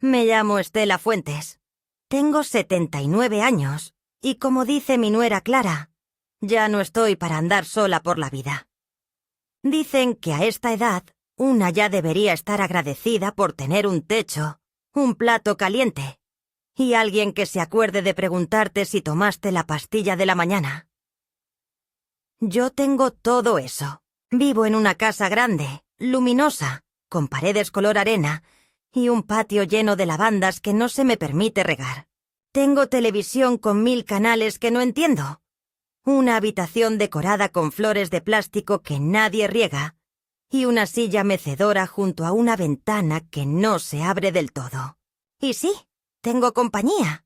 Me llamo Estela Fuentes. Tengo 79 años y, como dice mi nuera Clara, ya no estoy para andar sola por la vida. Dicen que a esta edad una ya debería estar agradecida por tener un techo, un plato caliente y alguien que se acuerde de preguntarte si tomaste la pastilla de la mañana. Yo tengo todo eso. Vivo en una casa grande, luminosa, con paredes color arena y un patio lleno de lavandas que no se me permite regar. Tengo televisión con 1000 canales que no entiendo. Una habitación decorada con flores de plástico que nadie riega y una silla mecedora junto a una ventana que no se abre del todo. Y sí, tengo compañía.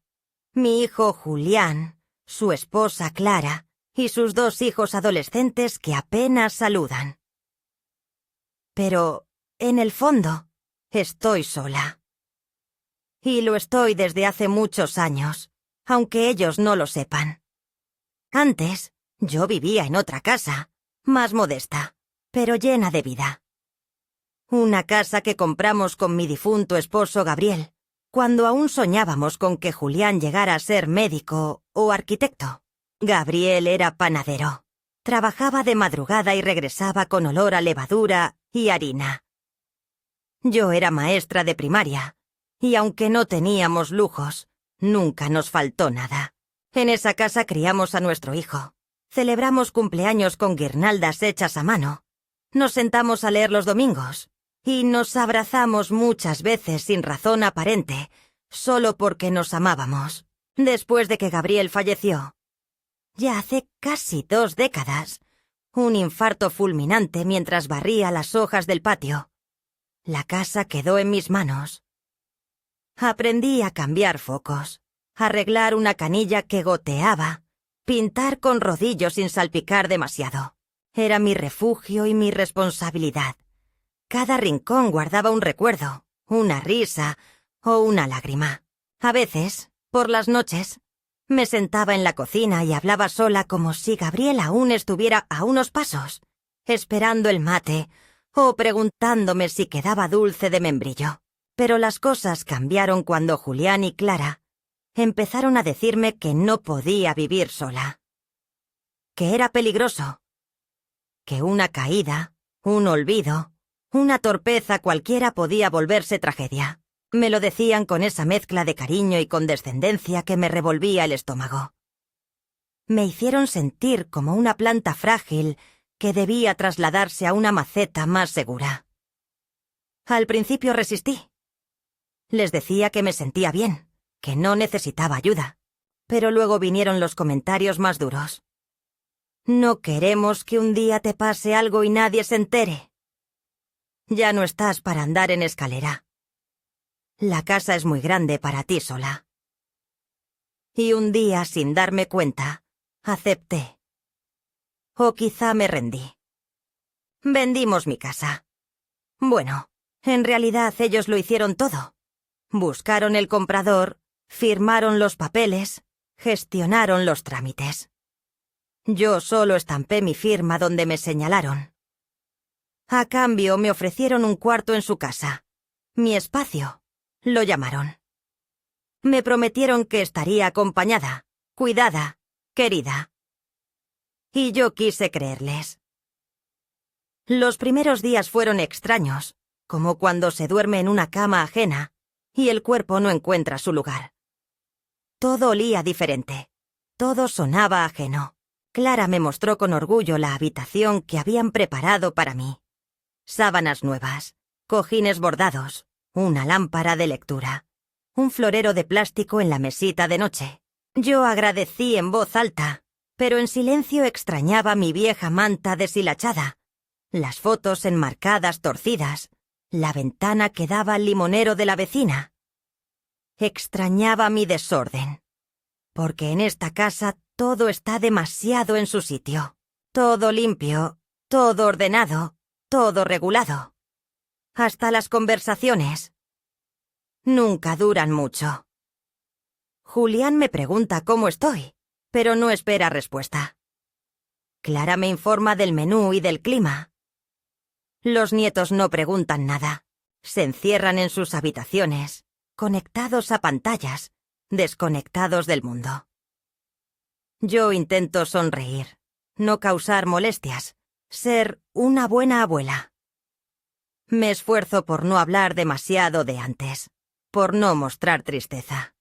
Mi hijo Julián, su esposa Clara y sus 2 hijos adolescentes que apenas saludan. Pero, en el fondo, estoy sola. Y lo estoy desde hace muchos años, aunque ellos no lo sepan. Antes, yo vivía en otra casa, más modesta, pero llena de vida. Una casa que compramos con mi difunto esposo Gabriel, cuando aún soñábamos con que Julián llegara a ser médico o arquitecto. Gabriel era panadero. Trabajaba de madrugada y regresaba con olor a levadura y harina. Yo era maestra de primaria, y aunque no teníamos lujos, nunca nos faltó nada. En esa casa criamos a nuestro hijo. Celebramos cumpleaños con guirnaldas hechas a mano. Nos sentamos a leer los domingos, y nos abrazamos muchas veces sin razón aparente, solo porque nos amábamos. Después de que Gabriel falleció, ya hace casi 2 décadas, un infarto fulminante mientras barría las hojas del patio, la casa quedó en mis manos. Aprendí a cambiar focos, arreglar una canilla que goteaba, pintar con rodillo sin salpicar demasiado. Era mi refugio y mi responsabilidad. Cada rincón guardaba un recuerdo, una risa o una lágrima. A veces, por las noches, me sentaba en la cocina y hablaba sola como si Gabriel aún estuviera a unos pasos, esperando el mate o preguntándome si quedaba dulce de membrillo. Pero las cosas cambiaron cuando Julián y Clara empezaron a decirme que no podía vivir sola, que era peligroso, que una caída, un olvido, una torpeza cualquiera podía volverse tragedia. Me lo decían con esa mezcla de cariño y condescendencia que me revolvía el estómago. Me hicieron sentir como una planta frágil que debía trasladarse a una maceta más segura. Al principio resistí. Les decía que me sentía bien, que no necesitaba ayuda, pero luego vinieron los comentarios más duros. No queremos que un día te pase algo y nadie se entere. Ya no estás para andar en escalera. La casa es muy grande para ti sola. Y un día, sin darme cuenta, acepté. O quizá me rendí. Vendimos mi casa. Bueno, en realidad ellos lo hicieron todo. Buscaron el comprador, firmaron los papeles, gestionaron los trámites. Yo solo estampé mi firma donde me señalaron. A cambio me ofrecieron un cuarto en su casa. Mi espacio. Lo llamaron. Me prometieron que estaría acompañada, cuidada, querida. Y yo quise creerles. Los primeros días fueron extraños, como cuando se duerme en una cama ajena y el cuerpo no encuentra su lugar. Todo olía diferente. Todo sonaba ajeno. Clara me mostró con orgullo la habitación que habían preparado para mí. Sábanas nuevas, cojines bordados, una lámpara de lectura, un florero de plástico en la mesita de noche. Yo agradecí en voz alta, pero en silencio extrañaba mi vieja manta deshilachada, las fotos enmarcadas torcidas, la ventana que daba al limonero de la vecina. Extrañaba mi desorden, porque en esta casa todo está demasiado en su sitio, todo limpio, todo ordenado, todo regulado. Hasta las conversaciones. Nunca duran mucho. Julián me pregunta cómo estoy, pero no espera respuesta. Clara me informa del menú y del clima. Los nietos no preguntan nada. Se encierran en sus habitaciones, conectados a pantallas, desconectados del mundo. Yo intento sonreír, no causar molestias, ser una buena abuela. Me esfuerzo por no hablar demasiado de antes, por no mostrar tristeza.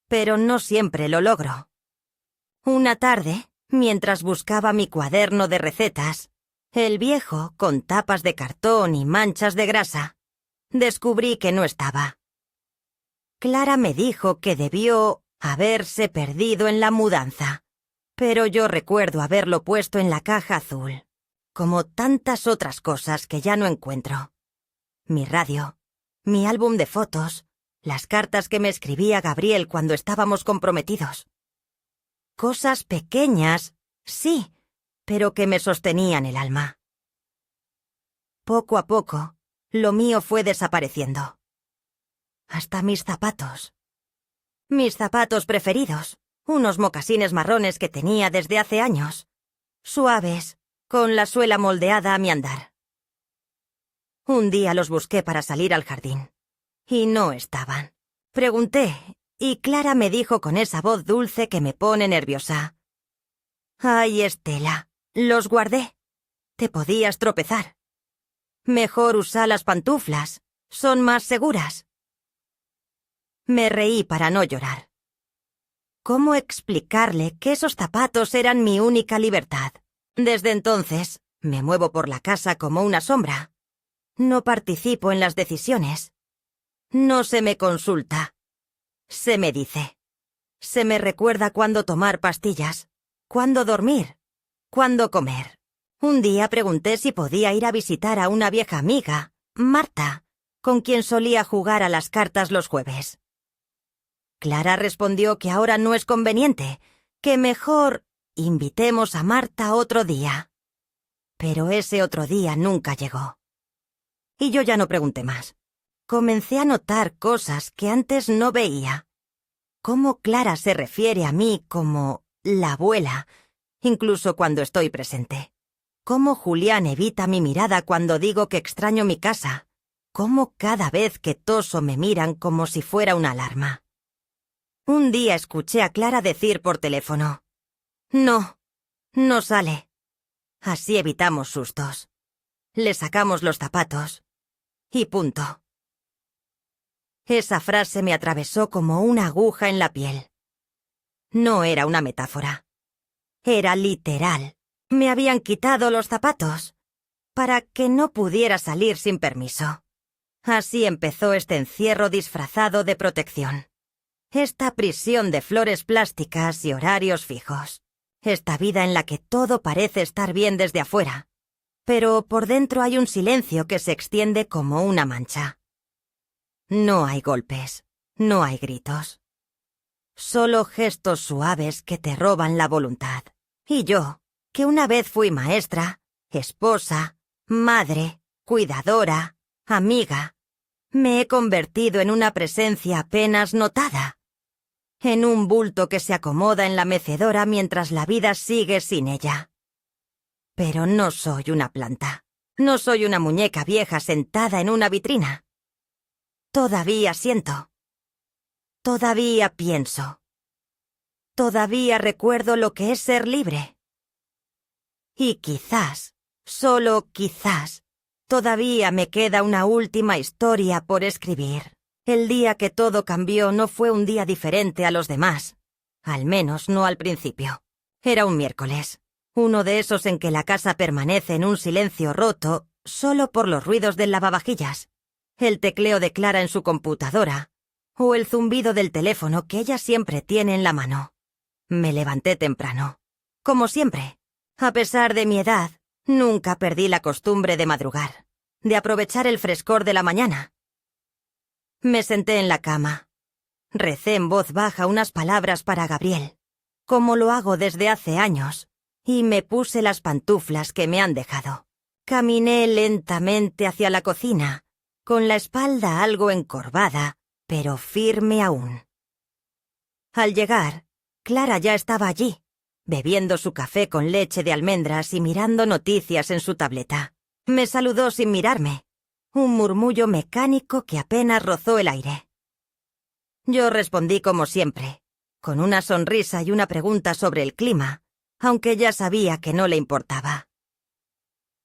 Pero no siempre lo logro. Una tarde, mientras buscaba mi cuaderno de recetas, el viejo, con tapas de cartón y manchas de grasa, descubrí que no estaba. Clara me dijo que debió haberse perdido en la mudanza, pero yo recuerdo haberlo puesto en la caja azul, como tantas otras cosas que ya no encuentro. Mi radio, mi álbum de fotos, las cartas que me escribía Gabriel cuando estábamos comprometidos. Cosas pequeñas, sí, pero que me sostenían el alma. Poco a poco, lo mío fue desapareciendo. Hasta mis zapatos. Mis zapatos preferidos, unos mocasines marrones que tenía desde hace años, suaves, con la suela moldeada a mi andar. Un día los busqué para salir al jardín, y no estaban. Pregunté, y Clara me dijo con esa voz dulce que me pone nerviosa: «Ay, Estela, los guardé. Te podías tropezar. Mejor usa las pantuflas, son más seguras». Me reí para no llorar. ¿Cómo explicarle que esos zapatos eran mi única libertad? Desde entonces, me muevo por la casa como una sombra. No participo en las decisiones. No se me consulta. Se me dice. Se me recuerda cuándo tomar pastillas, cuándo dormir, cuándo comer. Un día pregunté si podía ir a visitar a una vieja amiga, Marta, con quien solía jugar a las cartas los jueves. Clara respondió que ahora no es conveniente, que mejor invitemos a Marta otro día. Pero ese otro día nunca llegó. Y yo ya no pregunté más. Comencé a notar cosas que antes no veía. Cómo Clara se refiere a mí como la abuela, incluso cuando estoy presente. Cómo Julián evita mi mirada cuando digo que extraño mi casa. Cómo cada vez que toso me miran como si fuera una alarma. Un día escuché a Clara decir por teléfono: «No, no sale». Así evitamos sustos. Le sacamos los zapatos. Y punto. Esa frase me atravesó como una aguja en la piel. No era una metáfora. Era literal. Me habían quitado los zapatos para que no pudiera salir sin permiso. Así empezó este encierro disfrazado de protección. Esta prisión de flores plásticas y horarios fijos. Esta vida en la que todo parece estar bien desde afuera, pero por dentro hay un silencio que se extiende como una mancha. No hay golpes, no hay gritos. Solo gestos suaves que te roban la voluntad. Y yo, que una vez fui maestra, esposa, madre, cuidadora, amiga, me he convertido en una presencia apenas notada. En un bulto que se acomoda en la mecedora mientras la vida sigue sin ella. Pero no soy una planta. No soy una muñeca vieja sentada en una vitrina. Todavía siento. Todavía pienso. Todavía recuerdo lo que es ser libre. Y quizás, solo quizás, todavía me queda una última historia por escribir. El día que todo cambió no fue un día diferente a los demás. Al menos no al principio. Era un miércoles. Uno de esos en que la casa permanece en un silencio roto solo por los ruidos del lavavajillas, el tecleo de Clara en su computadora o el zumbido del teléfono que ella siempre tiene en la mano. Me levanté temprano. Como siempre. A pesar de mi edad, nunca perdí la costumbre de madrugar, de aprovechar el frescor de la mañana. Me senté en la cama. Recé en voz baja unas palabras para Gabriel, como lo hago desde hace años, y me puse las pantuflas que me han dejado. Caminé lentamente hacia la cocina, con la espalda algo encorvada, pero firme aún. Al llegar, Clara ya estaba allí, bebiendo su café con leche de almendras y mirando noticias en su tableta. Me saludó sin mirarme, un murmullo mecánico que apenas rozó el aire. Yo respondí como siempre, con una sonrisa y una pregunta sobre el clima, aunque ya sabía que no le importaba.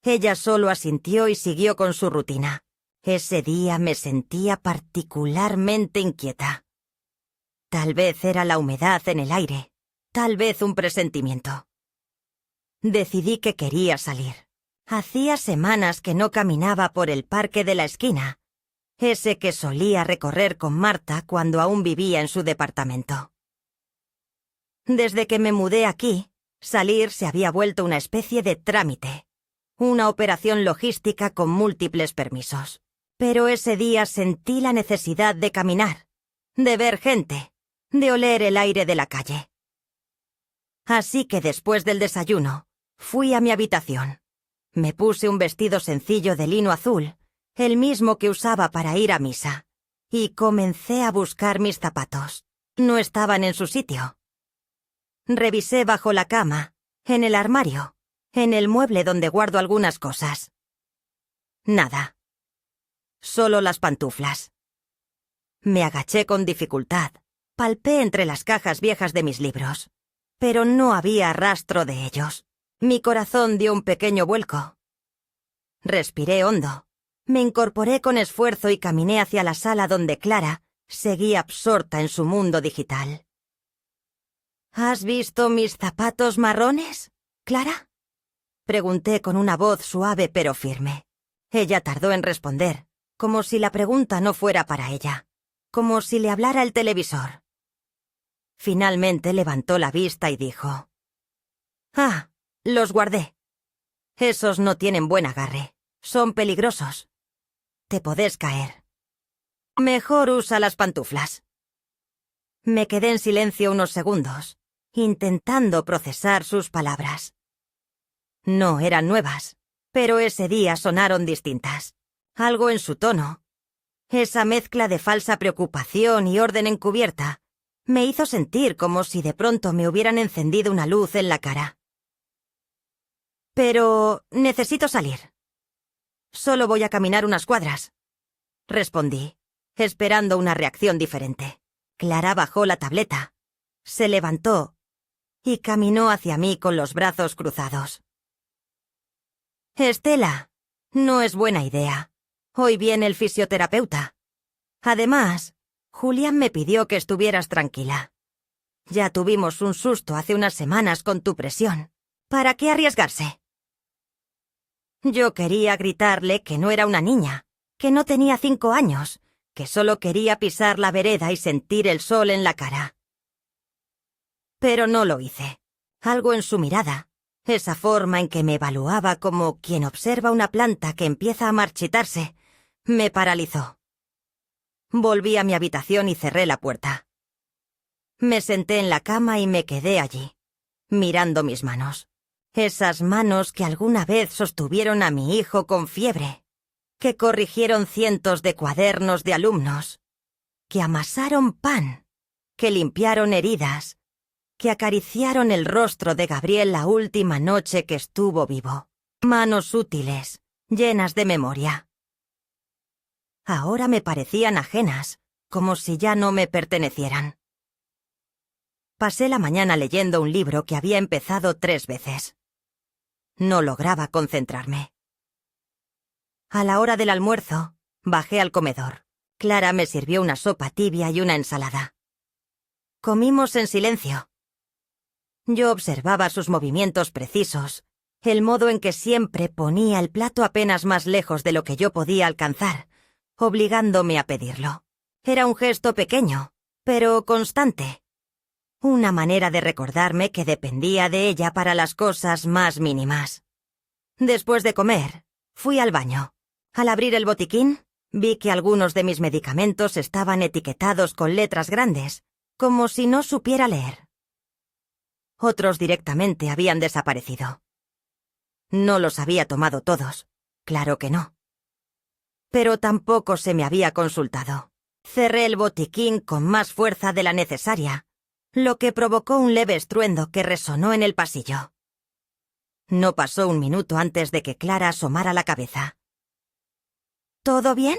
Ella solo asintió y siguió con su rutina. Ese día me sentía particularmente inquieta. Tal vez era la humedad en el aire, tal vez un presentimiento. Decidí que quería salir. Hacía semanas que no caminaba por el parque de la esquina, ese que solía recorrer con Marta cuando aún vivía en su departamento. Desde que me mudé aquí, salir se había vuelto una especie de trámite, una operación logística con múltiples permisos. Pero ese día sentí la necesidad de caminar, de ver gente, de oler el aire de la calle. Así que después del desayuno, fui a mi habitación. Me puse un vestido sencillo de lino azul, el mismo que usaba para ir a misa, y comencé a buscar mis zapatos. No estaban en su sitio. Revisé bajo la cama, en el armario, en el mueble donde guardo algunas cosas. Nada. Solo las pantuflas. Me agaché con dificultad, palpé entre las cajas viejas de mis libros, pero no había rastro de ellos. Mi corazón dio un pequeño vuelco. Respiré hondo. Me incorporé con esfuerzo y caminé hacia la sala donde Clara seguía absorta en su mundo digital. ¿Has visto mis zapatos marrones, Clara?, pregunté con una voz suave pero firme. Ella tardó en responder, como si la pregunta no fuera para ella, como si le hablara el televisor. Finalmente levantó la vista y dijo: «Ah, los guardé. Esos no tienen buen agarre. Son peligrosos. Te podés caer. Mejor usa las pantuflas». Me quedé en silencio unos segundos, intentando procesar sus palabras. No eran nuevas, pero ese día sonaron distintas. Algo en su tono, esa mezcla de falsa preocupación y orden encubierta, me hizo sentir como si de pronto me hubieran encendido una luz en la cara. «Pero necesito salir. Solo voy a caminar unas cuadras», respondí, esperando una reacción diferente. Clara bajó la tableta, se levantó y caminó hacia mí con los brazos cruzados. «Estela, no es buena idea. Hoy viene el fisioterapeuta. Además, Julián me pidió que estuvieras tranquila. Ya tuvimos un susto hace unas semanas con tu presión. ¿Para qué arriesgarse?» Yo quería gritarle que no era una niña, que no tenía 5 años, que solo quería pisar la vereda y sentir el sol en la cara. Pero no lo hice. Algo en su mirada, esa forma en que me evaluaba como quien observa una planta que empieza a marchitarse, me paralizó. Volví a mi habitación y cerré la puerta. Me senté en la cama y me quedé allí, mirando mis manos. Esas manos que alguna vez sostuvieron a mi hijo con fiebre, que corrigieron cientos de cuadernos de alumnos, que amasaron pan, que limpiaron heridas, que acariciaron el rostro de Gabriel la última noche que estuvo vivo. Manos útiles, llenas de memoria. Ahora me parecían ajenas, como si ya no me pertenecieran. Pasé la mañana leyendo un libro que había empezado 3 veces. No lograba concentrarme. A la hora del almuerzo, bajé al comedor. Clara me sirvió una sopa tibia y una ensalada. Comimos en silencio. Yo observaba sus movimientos precisos, el modo en que siempre ponía el plato apenas más lejos de lo que yo podía alcanzar, obligándome a pedirlo. Era un gesto pequeño, pero constante. Una manera de recordarme que dependía de ella para las cosas más mínimas. Después de comer, fui al baño. Al abrir el botiquín, vi que algunos de mis medicamentos estaban etiquetados con letras grandes, como si no supiera leer. Otros directamente habían desaparecido. No los había tomado todos, claro que no. Pero tampoco se me había consultado. Cerré el botiquín con más fuerza de la necesaria, lo que provocó un leve estruendo que resonó en el pasillo. No pasó un minuto antes de que Clara asomara la cabeza. «¿Todo bien?»,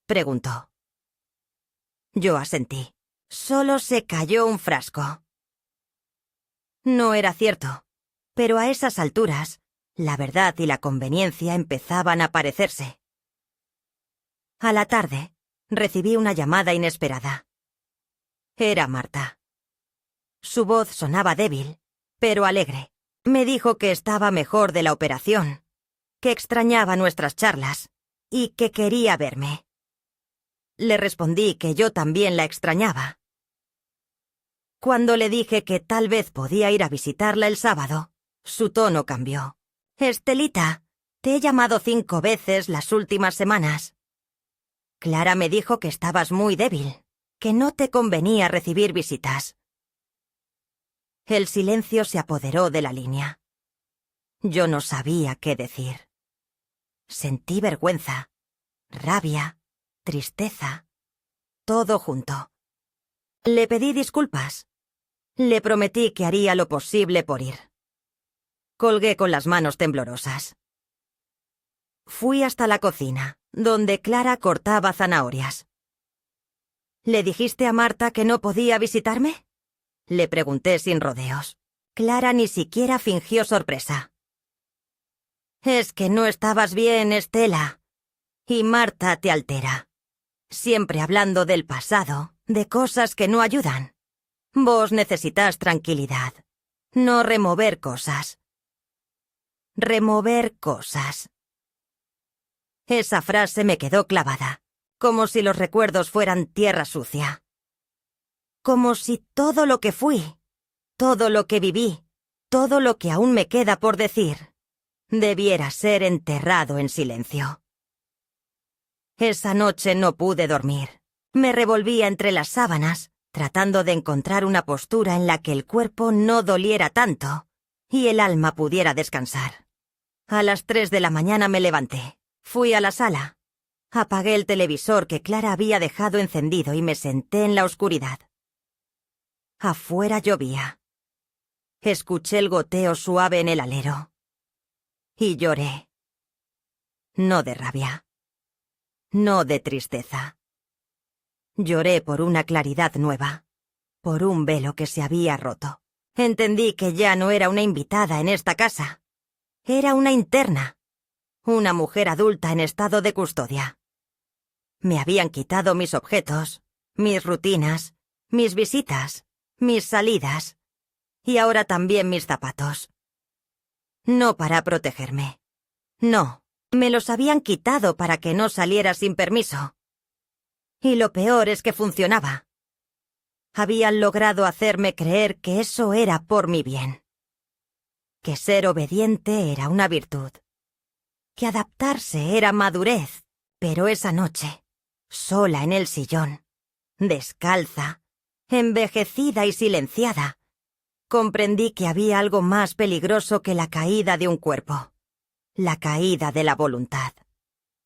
preguntó. Yo asentí. Solo se cayó un frasco. No era cierto, pero a esas alturas, la verdad y la conveniencia empezaban a parecerse. A la tarde, recibí una llamada inesperada. Era Marta. Su voz sonaba débil, pero alegre. Me dijo que estaba mejor de la operación, que extrañaba nuestras charlas y que quería verme. Le respondí que yo también la extrañaba. Cuando le dije que tal vez podía ir a visitarla el sábado, su tono cambió. «Estelita, te he llamado 5 veces las últimas semanas. Clara me dijo que estabas muy débil, que no te convenía recibir visitas». El silencio se apoderó de la línea. Yo no sabía qué decir. Sentí vergüenza, rabia, tristeza, todo junto. Le pedí disculpas. Le prometí que haría lo posible por ir. Colgué con las manos temblorosas. Fui hasta la cocina, donde Clara cortaba zanahorias. ¿Le dijiste a Marta que no podía visitarme?, le pregunté sin rodeos. Clara ni siquiera fingió sorpresa. «Es que no estabas bien, Estela. Y Marta te altera. Siempre hablando del pasado, de cosas que no ayudan. Vos necesitas tranquilidad, no remover cosas». Remover cosas. Esa frase me quedó clavada, como si los recuerdos fueran tierra sucia. Como si todo lo que fui, todo lo que viví, todo lo que aún me queda por decir, debiera ser enterrado en silencio. Esa noche no pude dormir. Me revolvía entre las sábanas, tratando de encontrar una postura en la que el cuerpo no doliera tanto y el alma pudiera descansar. A las 3 de la mañana me levanté. Fui a la sala. Apagué el televisor que Clara había dejado encendido y me senté en la oscuridad. Afuera llovía. Escuché el goteo suave en el alero. Y lloré. No de rabia. No de tristeza. Lloré por una claridad nueva. Por un velo que se había roto. Entendí que ya no era una invitada en esta casa. Era una interna. Una mujer adulta en estado de custodia. Me habían quitado mis objetos, mis rutinas, mis visitas, mis salidas, y ahora también mis zapatos. No para protegerme. No, me los habían quitado para que no saliera sin permiso. Y lo peor es que funcionaba. Habían logrado hacerme creer que eso era por mi bien. Que ser obediente era una virtud. Que adaptarse era madurez. Pero esa noche, sola en el sillón, descalza, envejecida y silenciada, comprendí que había algo más peligroso que la caída de un cuerpo. La caída de la voluntad.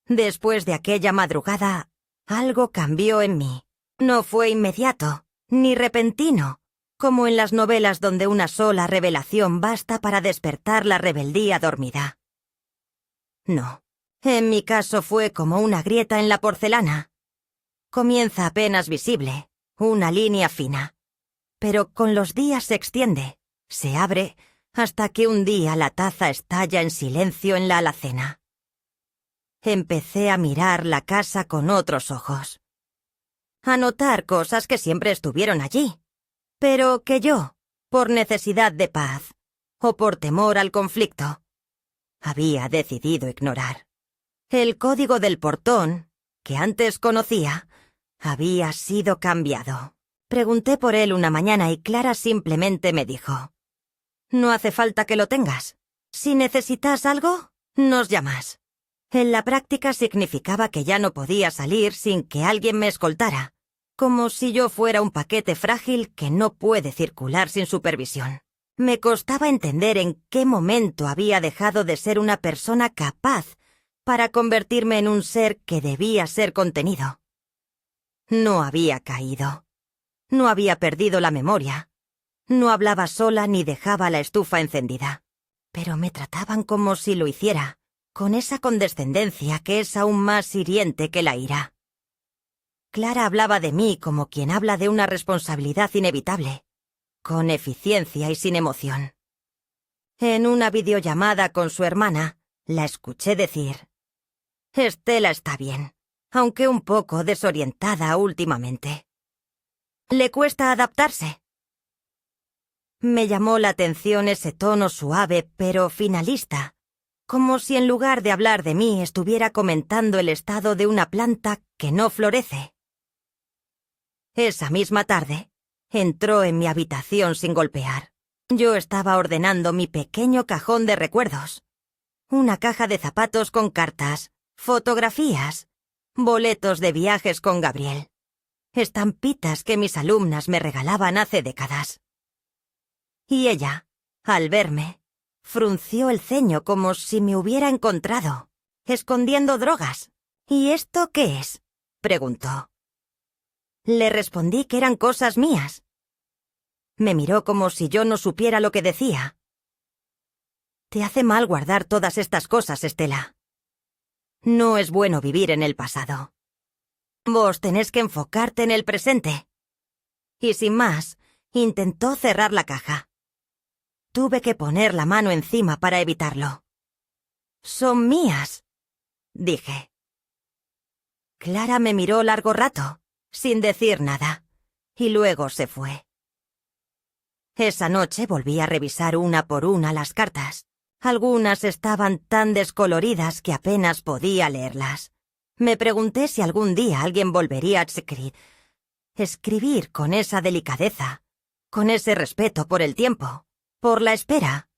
Después de aquella madrugada, algo cambió en mí. No fue inmediato, ni repentino, como en las novelas donde una sola revelación basta para despertar la rebeldía dormida. No, en mi caso fue como una grieta en la porcelana. Comienza apenas visible, una línea fina. Pero con los días se extiende, se abre, hasta que un día la taza estalla en silencio en la alacena. Empecé a mirar la casa con otros ojos. A notar cosas que siempre estuvieron allí, pero que yo, por necesidad de paz, o por temor al conflicto, había decidido ignorar. El código del portón, que antes conocía, había sido cambiado. Pregunté por él una mañana y Clara simplemente me dijo: «No hace falta que lo tengas. Si necesitas algo, nos llamas». En la práctica significaba que ya no podía salir sin que alguien me escoltara, como si yo fuera un paquete frágil que no puede circular sin supervisión. Me costaba entender en qué momento había dejado de ser una persona capaz para convertirme en un ser que debía ser contenido. No había caído. No había perdido la memoria. No hablaba sola ni dejaba la estufa encendida. Pero me trataban como si lo hiciera, con esa condescendencia que es aún más hiriente que la ira. Clara hablaba de mí como quien habla de una responsabilidad inevitable, con eficiencia y sin emoción. En una videollamada con su hermana, la escuché decir: «Estela está bien, aunque un poco desorientada últimamente. Le cuesta adaptarse». Me llamó la atención ese tono suave pero finalista, como si en lugar de hablar de mí estuviera comentando el estado de una planta que no florece. Esa misma tarde, entró en mi habitación sin golpear. Yo estaba ordenando mi pequeño cajón de recuerdos. Una caja de zapatos con cartas, fotografías, boletos de viajes con Gabriel, estampitas que mis alumnas me regalaban hace décadas. Y ella, al verme, frunció el ceño como si me hubiera encontrado, escondiendo drogas. «¿Y esto qué es?», preguntó. Le respondí que eran cosas mías. Me miró como si yo no supiera lo que decía. «Te hace mal guardar todas estas cosas, Estela. No es bueno vivir en el pasado. Vos tenés que enfocarte en el presente». Y sin más, intentó cerrar la caja. Tuve que poner la mano encima para evitarlo. «Son mías», dije. Clara me miró largo rato, sin decir nada, y luego se fue. Esa noche volví a revisar una por una las cartas. Algunas estaban tan descoloridas que apenas podía leerlas. Me pregunté si algún día alguien volvería a escribir con esa delicadeza, con ese respeto por el tiempo, por la espera,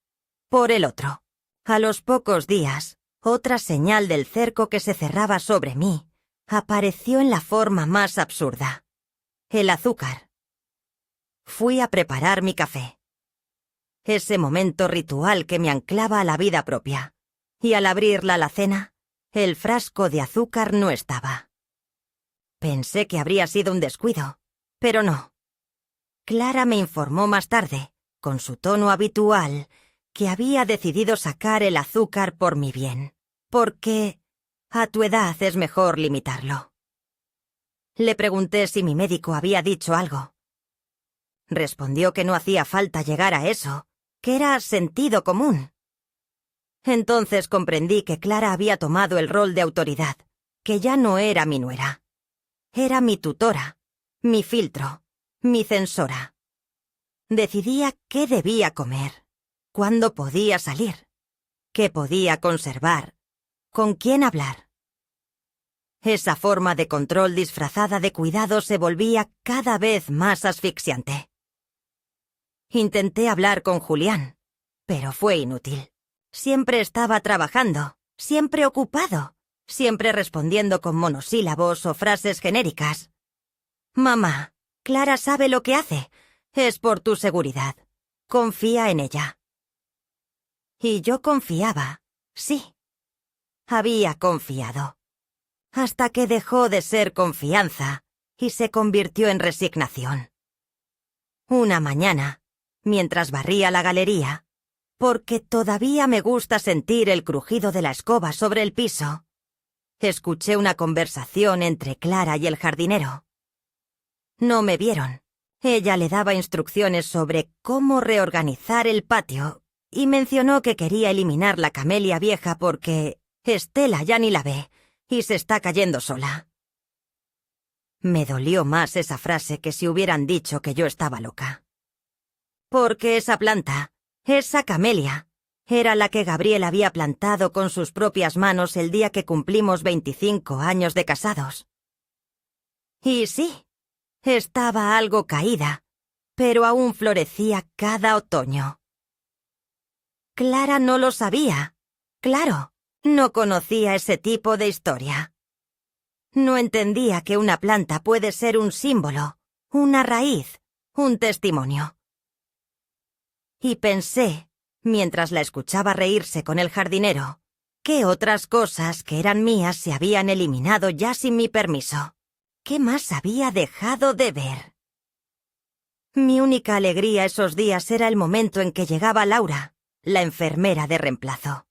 por el otro. A los pocos días, otra señal del cerco que se cerraba sobre mí apareció en la forma más absurda: el azúcar. Fui a preparar mi café. Ese momento ritual que me anclaba a la vida propia. Y al abrir la alacena, el frasco de azúcar no estaba. Pensé que habría sido un descuido, pero no. Clara me informó más tarde, con su tono habitual, que había decidido sacar el azúcar por mi bien, porque a tu edad es mejor limitarlo. Le pregunté si mi médico había dicho algo. Respondió que no hacía falta llegar a eso, que era sentido común. Entonces comprendí que Clara había tomado el rol de autoridad, que ya no era mi nuera. Era mi tutora, mi filtro, mi censora. Decidía qué debía comer, cuándo podía salir, qué podía conservar, con quién hablar. Esa forma de control disfrazada de cuidado se volvía cada vez más asfixiante. Intenté hablar con Julián, pero fue inútil. Siempre estaba trabajando, siempre ocupado, siempre respondiendo con monosílabos o frases genéricas. «Mamá, Clara sabe lo que hace. Es por tu seguridad. Confía en ella». Y yo confiaba, sí. Había confiado. Hasta que dejó de ser confianza y se convirtió en resignación. Una mañana, mientras barría la galería, porque todavía me gusta sentir el crujido de la escoba sobre el piso, escuché una conversación entre Clara y el jardinero. No me vieron. Ella le daba instrucciones sobre cómo reorganizar el patio y mencionó que quería eliminar la camelia vieja porque Estela ya ni la ve y se está cayendo sola. Me dolió más esa frase que si hubieran dicho que yo estaba loca. Porque esa planta, esa camelia, era la que Gabriel había plantado con sus propias manos el día que cumplimos 25 años de casados. Y sí, estaba algo caída, pero aún florecía cada otoño. Clara no lo sabía. Claro, no conocía ese tipo de historia. No entendía que una planta puede ser un símbolo, una raíz, un testimonio. Y pensé, mientras la escuchaba reírse con el jardinero, qué otras cosas que eran mías se habían eliminado ya sin mi permiso. ¿Qué más había dejado de ver? Mi única alegría esos días era el momento en que llegaba Laura, la enfermera de reemplazo.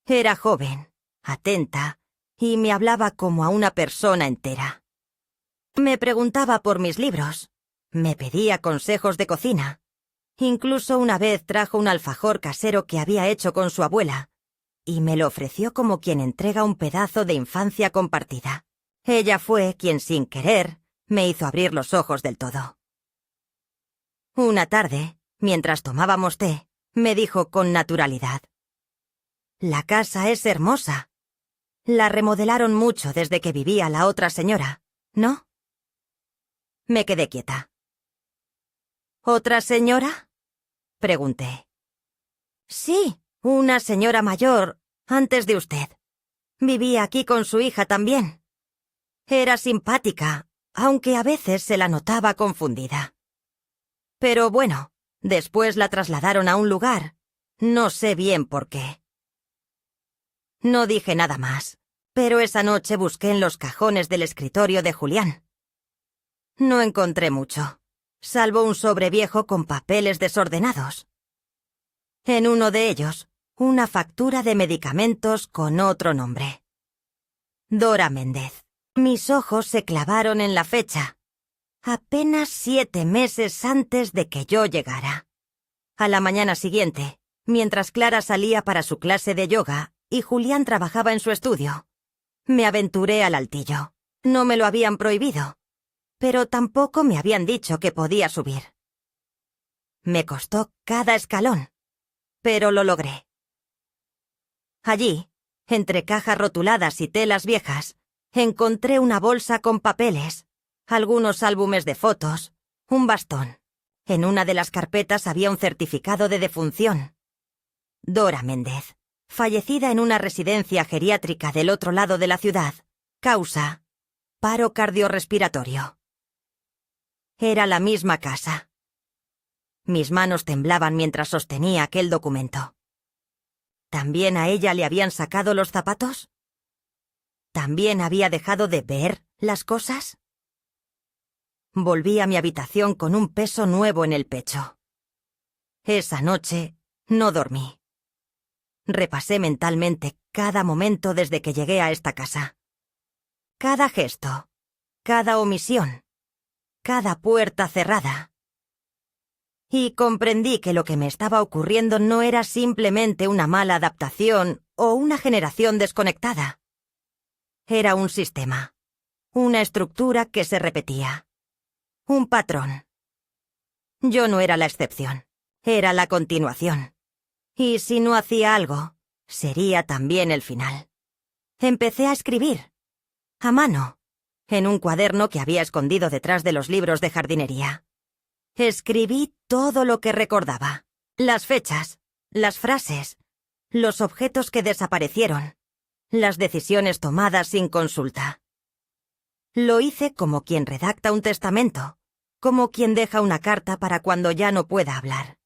Era joven, atenta, y me hablaba como a una persona entera. Me preguntaba por mis libros. Me pedía consejos de cocina. Incluso una vez trajo un alfajor casero que había hecho con su abuela, y me lo ofreció como quien entrega un pedazo de infancia compartida. Ella fue quien, sin querer, me hizo abrir los ojos del todo. Una tarde, mientras tomábamos té, me dijo con naturalidad: «La casa es hermosa. La remodelaron mucho desde que vivía la otra señora, ¿no?» Me quedé quieta. «¿Otra señora?», pregunté. «Sí, una señora mayor, antes de usted. Vivía aquí con su hija también. Era simpática, aunque a veces se la notaba confundida. Pero bueno, después la trasladaron a un lugar. No sé bien por qué». No dije nada más, pero esa noche busqué en los cajones del escritorio de Julián. No encontré mucho, salvo un sobre viejo con papeles desordenados. En uno de ellos, una factura de medicamentos con otro nombre. Dora Méndez. Mis ojos se clavaron en la fecha. Apenas 7 meses antes de que yo llegara. A la mañana siguiente, mientras Clara salía para su clase de yoga y Julián trabajaba en su estudio, me aventuré al altillo. No me lo habían prohibido, pero tampoco me habían dicho que podía subir. Me costó cada escalón, pero lo logré. Allí, entre cajas rotuladas y telas viejas, encontré una bolsa con papeles, algunos álbumes de fotos, un bastón. En una de las carpetas había un certificado de defunción. Dora Méndez, fallecida en una residencia geriátrica del otro lado de la ciudad. Causa: paro cardiorrespiratorio. Era la misma casa. Mis manos temblaban mientras sostenía aquel documento. ¿También a ella le habían sacado los zapatos? ¿También había dejado de ver las cosas? Volví a mi habitación con un peso nuevo en el pecho. Esa noche no dormí. Repasé mentalmente cada momento desde que llegué a esta casa. Cada gesto, cada omisión, cada puerta cerrada. Y comprendí que lo que me estaba ocurriendo no era simplemente una mala adaptación o una generación desconectada. Era un sistema, una estructura que se repetía, un patrón. Yo no era la excepción, era la continuación. Y si no hacía algo, sería también el final. Empecé a escribir, a mano, en un cuaderno que había escondido detrás de los libros de jardinería. Escribí todo lo que recordaba, las fechas, las frases, los objetos que desaparecieron, las decisiones tomadas sin consulta. Lo hice como quien redacta un testamento, como quien deja una carta para cuando ya no pueda hablar.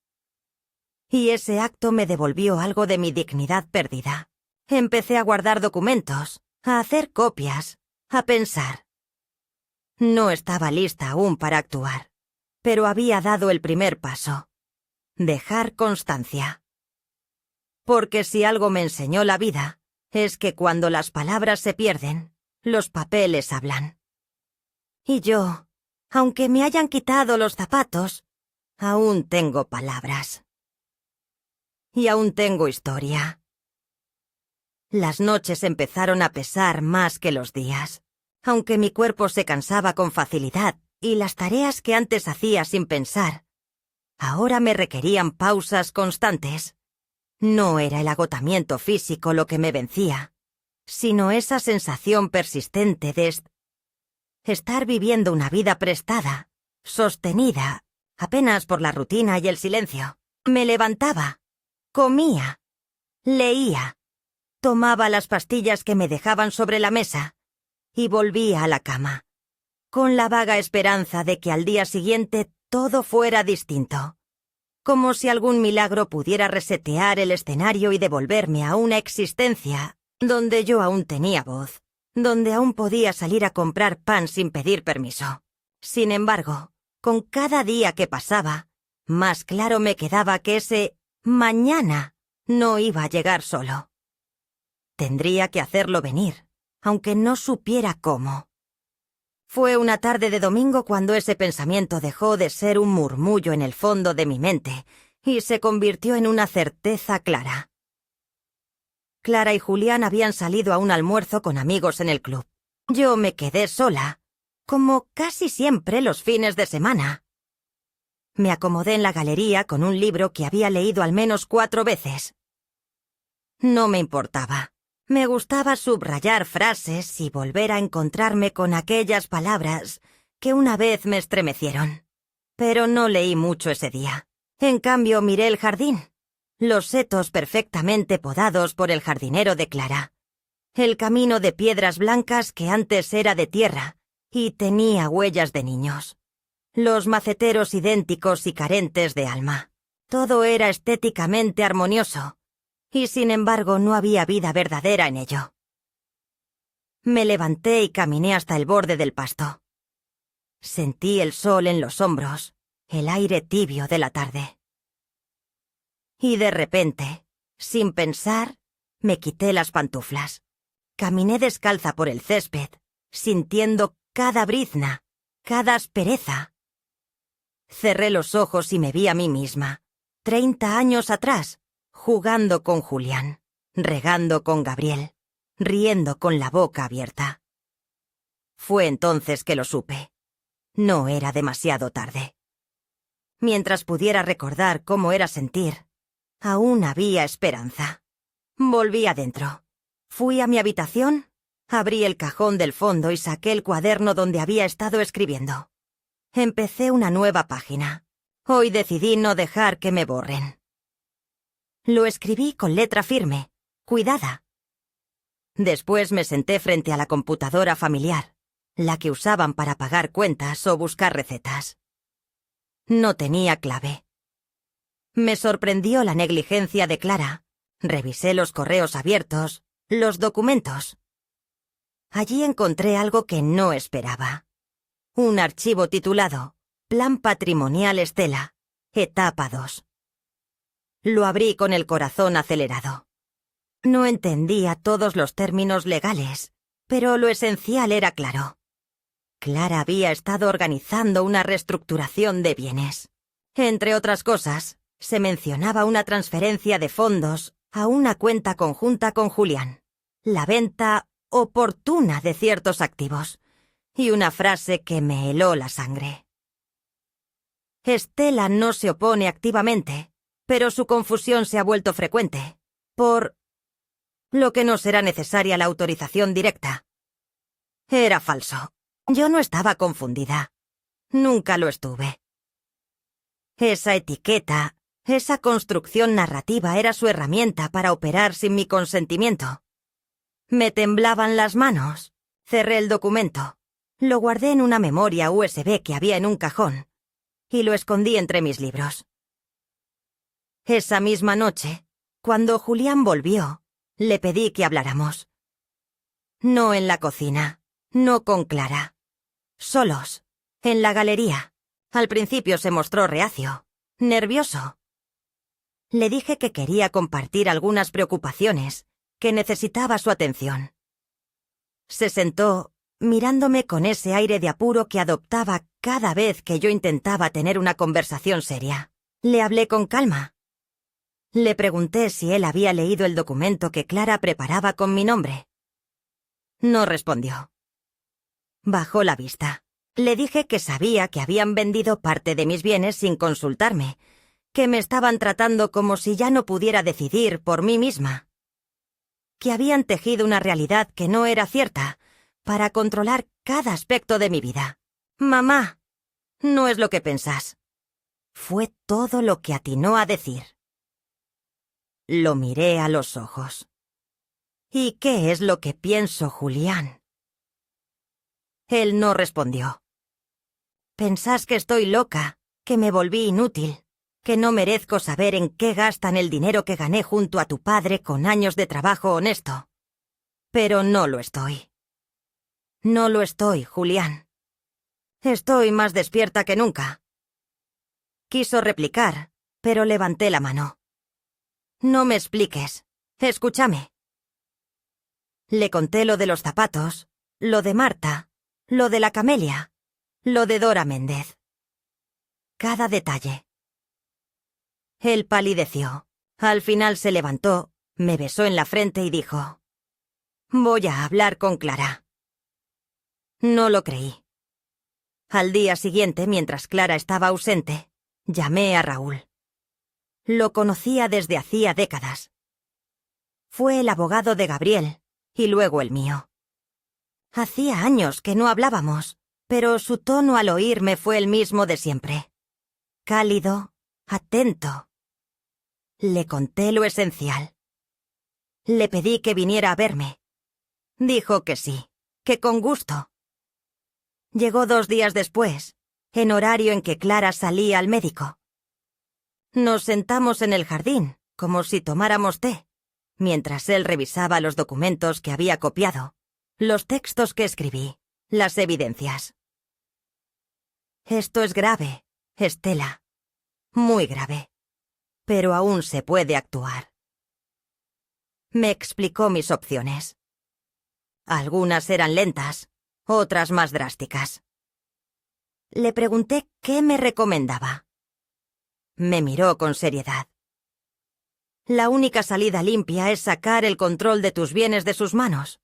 Y ese acto me devolvió algo de mi dignidad perdida. Empecé a guardar documentos, a hacer copias, a pensar. No estaba lista aún para actuar, pero había dado el primer paso: dejar constancia. Porque si algo me enseñó la vida, es que cuando las palabras se pierden, los papeles hablan. Y yo, aunque me hayan quitado los zapatos, aún tengo palabras. Y aún tengo historia. Las noches empezaron a pesar más que los días. Aunque mi cuerpo se cansaba con facilidad y las tareas que antes hacía sin pensar, ahora me requerían pausas constantes. No era el agotamiento físico lo que me vencía, sino esa sensación persistente de estar viviendo una vida prestada, sostenida, apenas por la rutina y el silencio. Me levantaba, comía, leía, tomaba las pastillas que me dejaban sobre la mesa y volvía a la cama, con la vaga esperanza de que al día siguiente todo fuera distinto, como si algún milagro pudiera resetear el escenario y devolverme a una existencia donde yo aún tenía voz, donde aún podía salir a comprar pan sin pedir permiso. Sin embargo, con cada día que pasaba, más claro me quedaba que ese mañana no iba a llegar solo. Tendría que hacerlo venir, aunque no supiera cómo. Fue una tarde de domingo cuando ese pensamiento dejó de ser un murmullo en el fondo de mi mente y se convirtió en una certeza clara. Clara y Julián habían salido a un almuerzo con amigos en el club. Yo me quedé sola, como casi siempre los fines de semana. Me acomodé en la galería con un libro que había leído al menos 4 veces. No me importaba. Me gustaba subrayar frases y volver a encontrarme con aquellas palabras que una vez me estremecieron. Pero no leí mucho ese día. En cambio, miré el jardín. Los setos perfectamente podados por el jardinero de Clara. El camino de piedras blancas que antes era de tierra y tenía huellas de niños. Los maceteros idénticos y carentes de alma. Todo era estéticamente armonioso, y sin embargo no había vida verdadera en ello. Me levanté y caminé hasta el borde del pasto. Sentí el sol en los hombros, el aire tibio de la tarde. Y de repente, sin pensar, me quité las pantuflas. Caminé descalza por el césped, sintiendo cada brizna, cada aspereza. Cerré los ojos y me vi a mí misma, 30 años atrás, jugando con Julián, regando con Gabriel, riendo con la boca abierta. Fue entonces que lo supe. No era demasiado tarde. Mientras pudiera recordar cómo era sentir, aún había esperanza. Volví adentro. Fui a mi habitación, abrí el cajón del fondo y saqué el cuaderno donde había estado escribiendo. Empecé una nueva página. Hoy decidí no dejar que me borren. Lo escribí con letra firme, cuidada. Después me senté frente a la computadora familiar, la que usaban para pagar cuentas o buscar recetas. No tenía clave. Me sorprendió la negligencia de Clara. Revisé los correos abiertos, los documentos. Allí encontré algo que no esperaba. Un archivo titulado Plan Patrimonial Estela, Etapa 2. Lo abrí con el corazón acelerado. No entendía todos los términos legales, pero lo esencial era claro. Clara había estado organizando una reestructuración de bienes. Entre otras cosas, se mencionaba una transferencia de fondos a una cuenta conjunta con Julián, la venta oportuna de ciertos activos, y una frase que me heló la sangre. Estela no se opone activamente, pero su confusión se ha vuelto frecuente, por lo que no será necesaria la autorización directa. Era falso. Yo no estaba confundida. Nunca lo estuve. Esa etiqueta, esa construcción narrativa era su herramienta para operar sin mi consentimiento. Me temblaban las manos. Cerré el documento. Lo guardé en una memoria USB que había en un cajón y lo escondí entre mis libros. Esa misma noche, cuando Julián volvió, le pedí que habláramos. No en la cocina, no con Clara. Solos, en la galería. Al principio se mostró reacio, nervioso. Le dije que quería compartir algunas preocupaciones, que necesitaba su atención. Se sentó, mirándome con ese aire de apuro que adoptaba cada vez que yo intentaba tener una conversación seria. Le hablé con calma. Le pregunté si él había leído el documento que Clara preparaba con mi nombre. No respondió. Bajó la vista. Le dije que sabía que habían vendido parte de mis bienes sin consultarme, que me estaban tratando como si ya no pudiera decidir por mí misma, que habían tejido una realidad que no era cierta para controlar cada aspecto de mi vida. Mamá, no es lo que pensás. Fue todo lo que atinó a decir. Lo miré a los ojos. ¿Y qué es lo que pienso, Julián? Él no respondió. Pensás que estoy loca, que me volví inútil, que no merezco saber en qué gastan el dinero que gané junto a tu padre con años de trabajo honesto. Pero no lo estoy. No lo estoy, Julián. Estoy más despierta que nunca. Quiso replicar, pero levanté la mano. No me expliques. Escúchame. Le conté lo de los zapatos, lo de Marta, lo de la camelia, lo de Dora Méndez. Cada detalle. Él palideció. Al final se levantó, me besó en la frente y dijo: «Voy a hablar con Clara». No lo creí. Al día siguiente, mientras Clara estaba ausente, llamé a Raúl. Lo conocía desde hacía décadas. Fue el abogado de Gabriel, y luego el mío. Hacía años que no hablábamos, pero su tono al oírme fue el mismo de siempre. Cálido, atento. Le conté lo esencial. Le pedí que viniera a verme. Dijo que sí, que con gusto. Llegó 2 días después, en horario en que Clara salía al médico. Nos sentamos en el jardín, como si tomáramos té, mientras él revisaba los documentos que había copiado, los textos que escribí, las evidencias. «Esto es grave, Estela. Muy grave. Pero aún se puede actuar». Me explicó mis opciones. Algunas eran lentas, otras más drásticas. Le pregunté qué me recomendaba. Me miró con seriedad. «La única salida limpia es sacar el control de tus bienes de sus manos.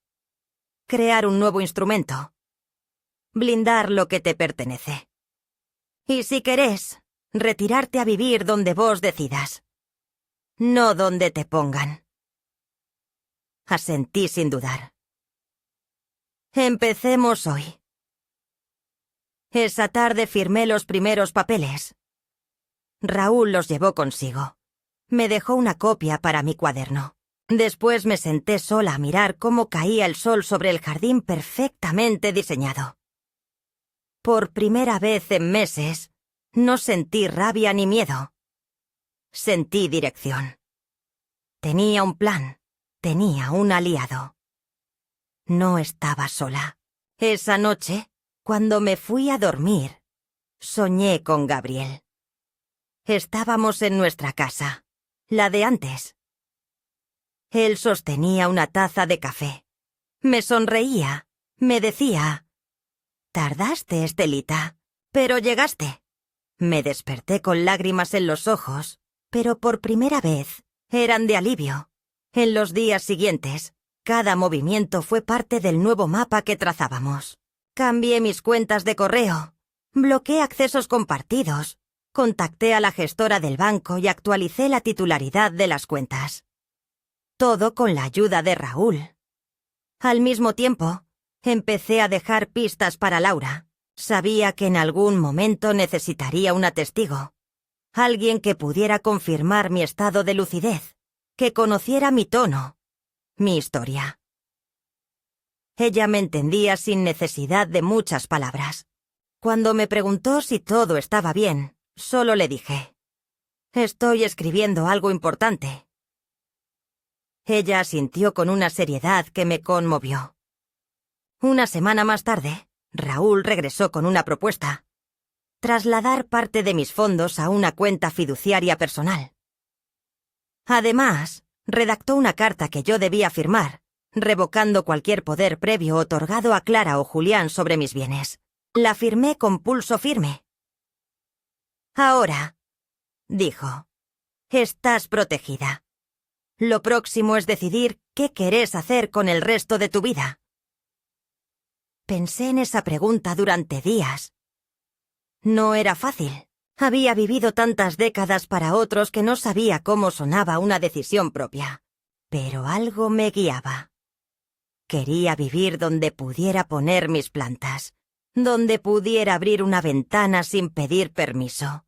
Crear un nuevo instrumento. Blindar lo que te pertenece. Y si querés, retirarte a vivir donde vos decidas. No donde te pongan». Asentí sin dudar. «Empecemos hoy». Esa tarde firmé los primeros papeles. Raúl los llevó consigo. Me dejó una copia para mi cuaderno. Después me senté sola a mirar cómo caía el sol sobre el jardín perfectamente diseñado. Por primera vez en meses, no sentí rabia ni miedo. Sentí dirección. Tenía un plan, tenía un aliado. No estaba sola. Esa noche, cuando me fui a dormir, soñé con Gabriel. Estábamos en nuestra casa, la de antes. Él sostenía una taza de café. Me sonreía, me decía: «Tardaste, Estelita, pero llegaste». Me desperté con lágrimas en los ojos, pero por primera vez eran de alivio. En los días siguientes, cada movimiento fue parte del nuevo mapa que trazábamos. Cambié mis cuentas de correo, bloqueé accesos compartidos, contacté a la gestora del banco y actualicé la titularidad de las cuentas. Todo con la ayuda de Raúl. Al mismo tiempo, empecé a dejar pistas para Laura. Sabía que en algún momento necesitaría una testigo. Alguien que pudiera confirmar mi estado de lucidez, que conociera mi tono, mi historia. Ella me entendía sin necesidad de muchas palabras. Cuando me preguntó si todo estaba bien, solo le dije: «Estoy escribiendo algo importante». Ella asintió con una seriedad que me conmovió. Una semana más tarde, Raúl regresó con una propuesta: trasladar parte de mis fondos a una cuenta fiduciaria personal. Además, redactó una carta que yo debía firmar, revocando cualquier poder previo otorgado a Clara o Julián sobre mis bienes. La firmé con pulso firme. «Ahora», dijo, «estás protegida. Lo próximo es decidir qué querés hacer con el resto de tu vida». Pensé en esa pregunta durante días. No era fácil. Había vivido tantas décadas para otros que no sabía cómo sonaba una decisión propia. Pero algo me guiaba. Quería vivir donde pudiera poner mis plantas, donde pudiera abrir una ventana sin pedir permiso,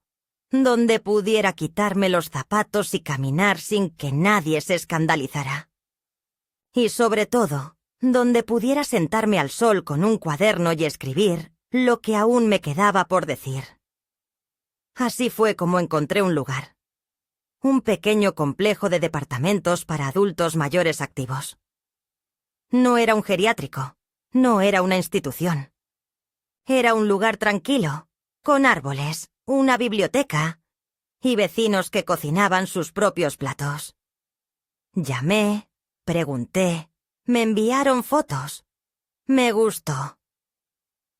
donde pudiera quitarme los zapatos y caminar sin que nadie se escandalizara. Y sobre todo, donde pudiera sentarme al sol con un cuaderno y escribir lo que aún me quedaba por decir. Así fue como encontré un lugar. Un pequeño complejo de departamentos para adultos mayores activos. No era un geriátrico, no era una institución. Era un lugar tranquilo, con árboles, una biblioteca y vecinos que cocinaban sus propios platos. Llamé, pregunté, me enviaron fotos. Me gustó.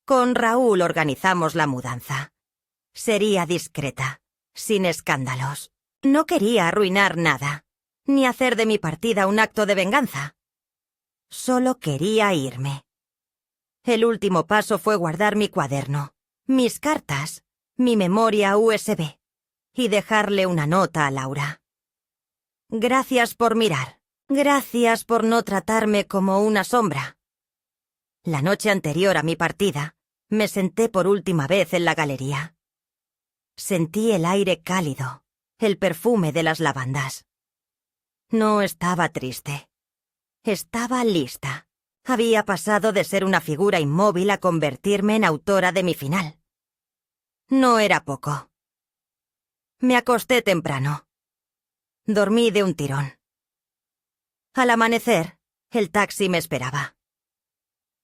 Con Raúl organizamos la mudanza. Sería discreta, sin escándalos. No quería arruinar nada, ni hacer de mi partida un acto de venganza. Solo quería irme. El último paso fue guardar mi cuaderno, mis cartas, mi memoria USB y dejarle una nota a Laura. Gracias por mirar. Gracias por no tratarme como una sombra. La noche anterior a mi partida, me senté por última vez en la galería. Sentí el aire cálido, el perfume de las lavandas. No estaba triste. Estaba lista. Había pasado de ser una figura inmóvil a convertirme en autora de mi final. No era poco. Me acosté temprano. Dormí de un tirón. Al amanecer, el taxi me esperaba.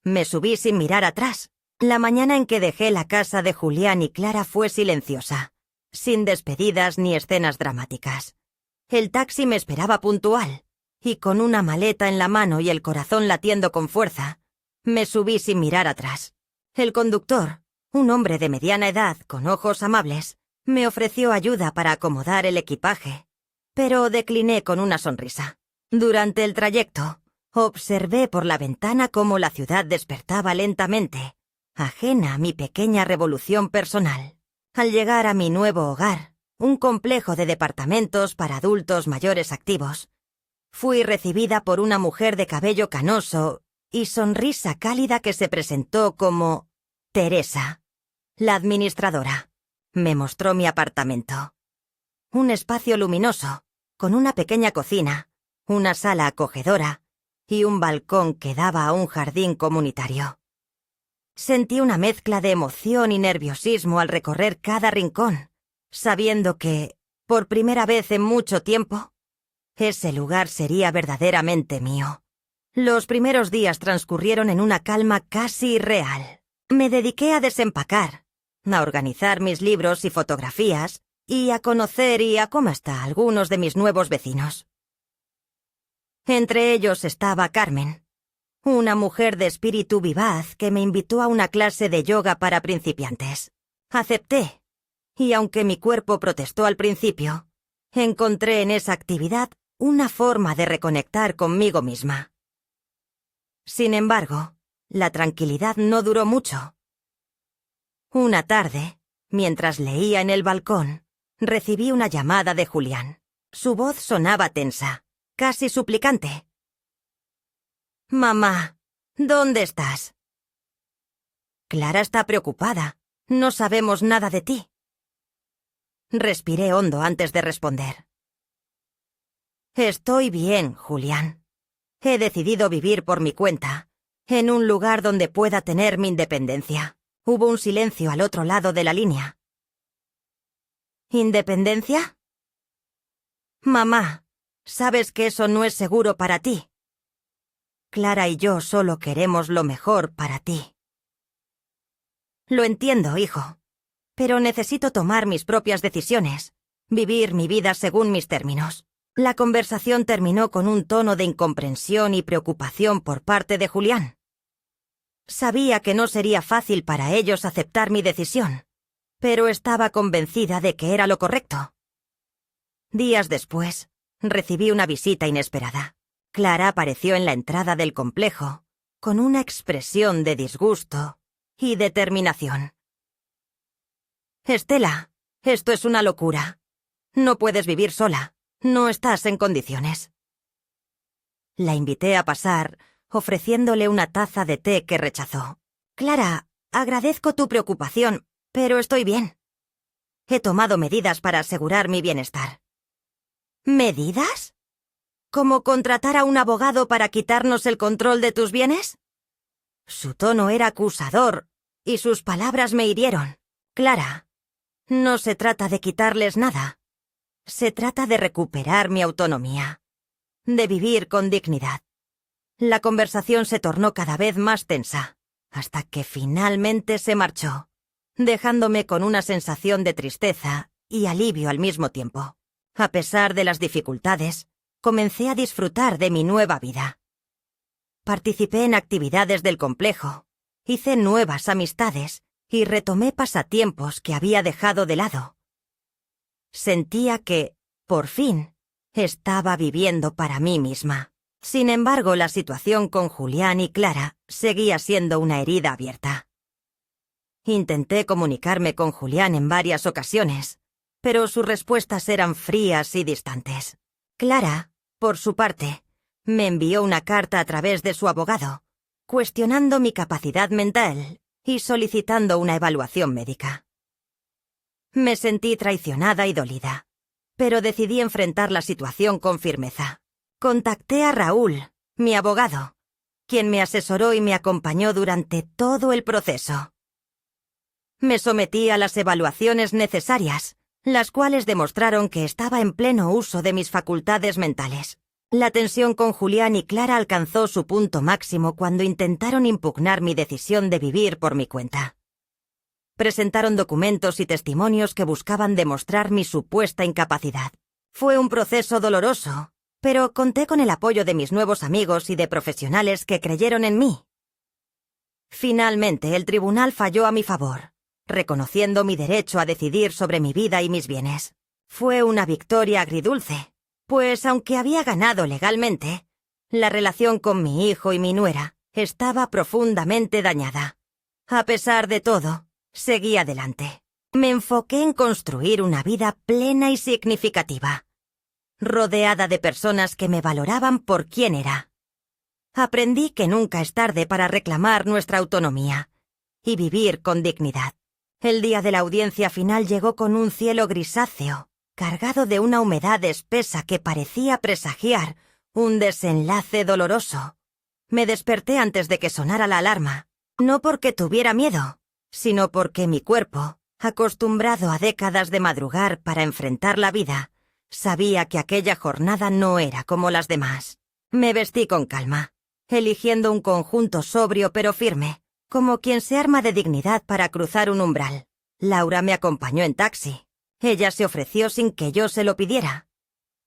Me subí sin mirar atrás. La mañana en que dejé la casa de Julián y Clara fue silenciosa, sin despedidas ni escenas dramáticas. El taxi me esperaba puntual, y con una maleta en la mano y el corazón latiendo con fuerza, me subí sin mirar atrás. El conductor, un hombre de mediana edad con ojos amables, me ofreció ayuda para acomodar el equipaje, pero decliné con una sonrisa. Durante el trayecto, observé por la ventana cómo la ciudad despertaba lentamente, ajena a mi pequeña revolución personal. Al llegar a mi nuevo hogar, un complejo de departamentos para adultos mayores activos, fui recibida por una mujer de cabello canoso y sonrisa cálida que se presentó como Teresa, la administradora. Me mostró mi apartamento. Un espacio luminoso, con una pequeña cocina, una sala acogedora y un balcón que daba a un jardín comunitario. Sentí una mezcla de emoción y nerviosismo al recorrer cada rincón, sabiendo que, por primera vez en mucho tiempo, ese lugar sería verdaderamente mío. Los primeros días transcurrieron en una calma casi irreal. Me dediqué a desempacar, a organizar mis libros y fotografías, y a conocer y a cómo está algunos de mis nuevos vecinos. Entre ellos estaba Carmen, una mujer de espíritu vivaz que me invitó a una clase de yoga para principiantes. Acepté, y aunque mi cuerpo protestó al principio, encontré en esa actividad una forma de reconectar conmigo misma. Sin embargo, la tranquilidad no duró mucho. Una tarde, mientras leía en el balcón, recibí una llamada de Julián. Su voz sonaba tensa, casi suplicante. «Mamá, ¿dónde estás?» «Clara está preocupada. No sabemos nada de ti». Respiré hondo antes de responder. «Estoy bien, Julián. He decidido vivir por mi cuenta, en un lugar donde pueda tener mi independencia». Hubo un silencio al otro lado de la línea. ¿Independencia? Mamá, sabes que eso no es seguro para ti. Clara y yo solo queremos lo mejor para ti. Lo entiendo, hijo, pero necesito tomar mis propias decisiones, vivir mi vida según mis términos. La conversación terminó con un tono de incomprensión y preocupación por parte de Julián. Sabía que no sería fácil para ellos aceptar mi decisión, pero estaba convencida de que era lo correcto. Días después, recibí una visita inesperada. Clara apareció en la entrada del complejo, con una expresión de disgusto y determinación. «Estela, esto es una locura. No puedes vivir sola. No estás en condiciones». La invité a pasar, ofreciéndole una taza de té que rechazó. «Clara, agradezco tu preocupación, pero estoy bien. He tomado medidas para asegurar mi bienestar». «¿Medidas? ¿Como contratar a un abogado para quitarnos el control de tus bienes?» Su tono era acusador, y sus palabras me hirieron. «Clara, no se trata de quitarles nada. Se trata de recuperar mi autonomía, de vivir con dignidad». La conversación se tornó cada vez más tensa, hasta que finalmente se marchó, dejándome con una sensación de tristeza y alivio al mismo tiempo. A pesar de las dificultades, comencé a disfrutar de mi nueva vida. Participé en actividades del complejo, hice nuevas amistades y retomé pasatiempos que había dejado de lado. Sentía que, por fin, estaba viviendo para mí misma. Sin embargo, la situación con Julián y Clara seguía siendo una herida abierta. Intenté comunicarme con Julián en varias ocasiones, pero sus respuestas eran frías y distantes. Clara, por su parte, me envió una carta a través de su abogado, cuestionando mi capacidad mental y solicitando una evaluación médica. Me sentí traicionada y dolida, pero decidí enfrentar la situación con firmeza. Contacté a Raúl, mi abogado, quien me asesoró y me acompañó durante todo el proceso. Me sometí a las evaluaciones necesarias, las cuales demostraron que estaba en pleno uso de mis facultades mentales. La tensión con Julián y Clara alcanzó su punto máximo cuando intentaron impugnar mi decisión de vivir por mi cuenta. Presentaron documentos y testimonios que buscaban demostrar mi supuesta incapacidad. Fue un proceso doloroso, pero conté con el apoyo de mis nuevos amigos y de profesionales que creyeron en mí. Finalmente, el tribunal falló a mi favor, reconociendo mi derecho a decidir sobre mi vida y mis bienes. Fue una victoria agridulce, pues aunque había ganado legalmente, la relación con mi hijo y mi nuera estaba profundamente dañada. A pesar de todo, seguí adelante. Me enfoqué en construir una vida plena y significativa, rodeada de personas que me valoraban por quién era. Aprendí que nunca es tarde para reclamar nuestra autonomía y vivir con dignidad. El día de la audiencia final llegó con un cielo grisáceo, cargado de una humedad espesa que parecía presagiar un desenlace doloroso. Me desperté antes de que sonara la alarma, no porque tuviera miedo, sino porque mi cuerpo, acostumbrado a décadas de madrugar para enfrentar la vida, sabía que aquella jornada no era como las demás. Me vestí con calma, eligiendo un conjunto sobrio pero firme, como quien se arma de dignidad para cruzar un umbral. Laura me acompañó en taxi. Ella se ofreció sin que yo se lo pidiera,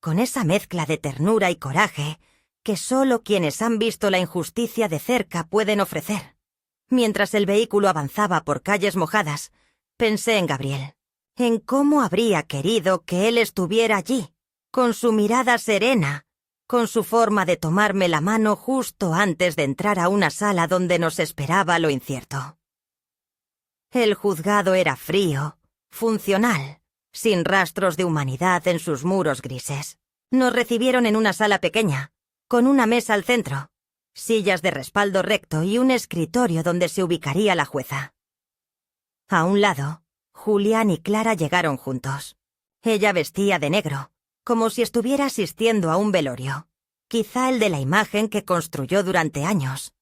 con esa mezcla de ternura y coraje que solo quienes han visto la injusticia de cerca pueden ofrecer. Mientras el vehículo avanzaba por calles mojadas, pensé en Gabriel, en cómo habría querido que él estuviera allí, con su mirada serena, con su forma de tomarme la mano justo antes de entrar a una sala donde nos esperaba lo incierto. El juzgado era frío, funcional, sin rastros de humanidad en sus muros grises. Nos recibieron en una sala pequeña, con una mesa al centro, sillas de respaldo recto y un escritorio donde se ubicaría la jueza. A un lado, Julián y Clara llegaron juntos. Ella vestía de negro, como si estuviera asistiendo a un velorio, quizá el de la imagen que construyó durante años.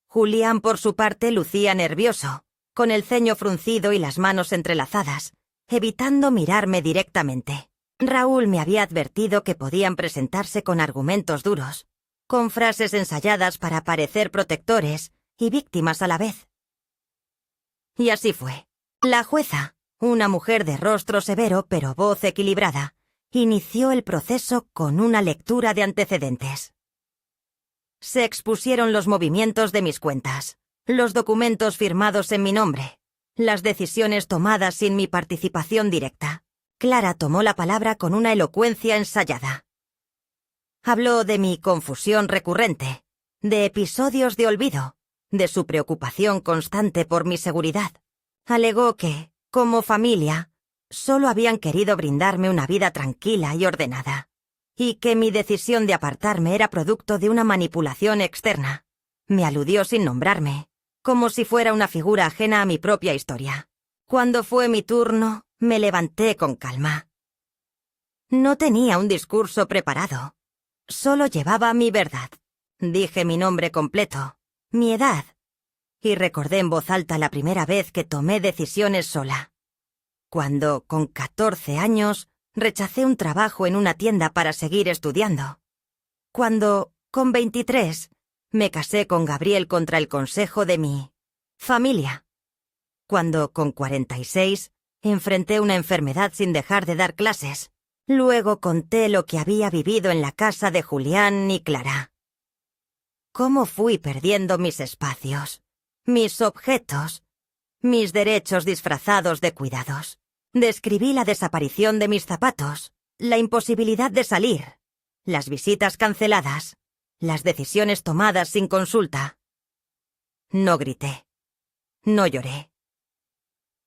Julián, por su parte, lucía nervioso, con el ceño fruncido y las manos entrelazadas, evitando mirarme directamente. Raúl me había advertido que podían presentarse con argumentos duros, con frases ensayadas para parecer protectores y víctimas a la vez. Y así fue. La jueza, una mujer de rostro severo pero voz equilibrada, inició el proceso con una lectura de antecedentes. Se expusieron los movimientos de mis cuentas, los documentos firmados en mi nombre, las decisiones tomadas sin mi participación directa. Clara tomó la palabra con una elocuencia ensayada. Habló de mi confusión recurrente, de episodios de olvido, de su preocupación constante por mi seguridad. Alegó que, como familia, solo habían querido brindarme una vida tranquila y ordenada, y que mi decisión de apartarme era producto de una manipulación externa. Me aludió sin nombrarme, como si fuera una figura ajena a mi propia historia. Cuando fue mi turno, me levanté con calma. No tenía un discurso preparado. Solo llevaba mi verdad. Dije mi nombre completo, mi edad, y recordé en voz alta la primera vez que tomé decisiones sola. Cuando, con 14 años, rechacé un trabajo en una tienda para seguir estudiando. Cuando, con 23, me casé con Gabriel contra el consejo de mi familia. Cuando, con 46, enfrenté una enfermedad sin dejar de dar clases. Luego conté lo que había vivido en la casa de Julián y Clara. Cómo fui perdiendo mis espacios, mis objetos, mis derechos disfrazados de cuidados. Describí la desaparición de mis zapatos, la imposibilidad de salir, las visitas canceladas, las decisiones tomadas sin consulta. No grité. No lloré.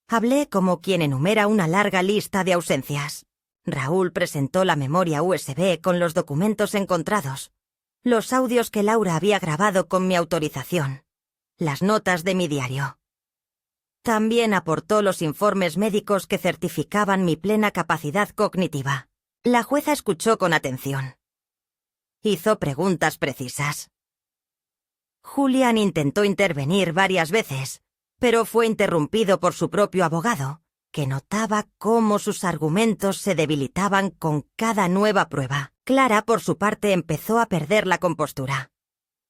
Hablé como quien enumera una larga lista de ausencias. Raúl presentó la memoria USB con los documentos encontrados, los audios que Laura había grabado con mi autorización, las notas de mi diario. También aportó los informes médicos que certificaban mi plena capacidad cognitiva. La jueza escuchó con atención. Hizo preguntas precisas. Julián intentó intervenir varias veces, pero fue interrumpido por su propio abogado, que notaba cómo sus argumentos se debilitaban con cada nueva prueba. Clara, por su parte, empezó a perder la compostura.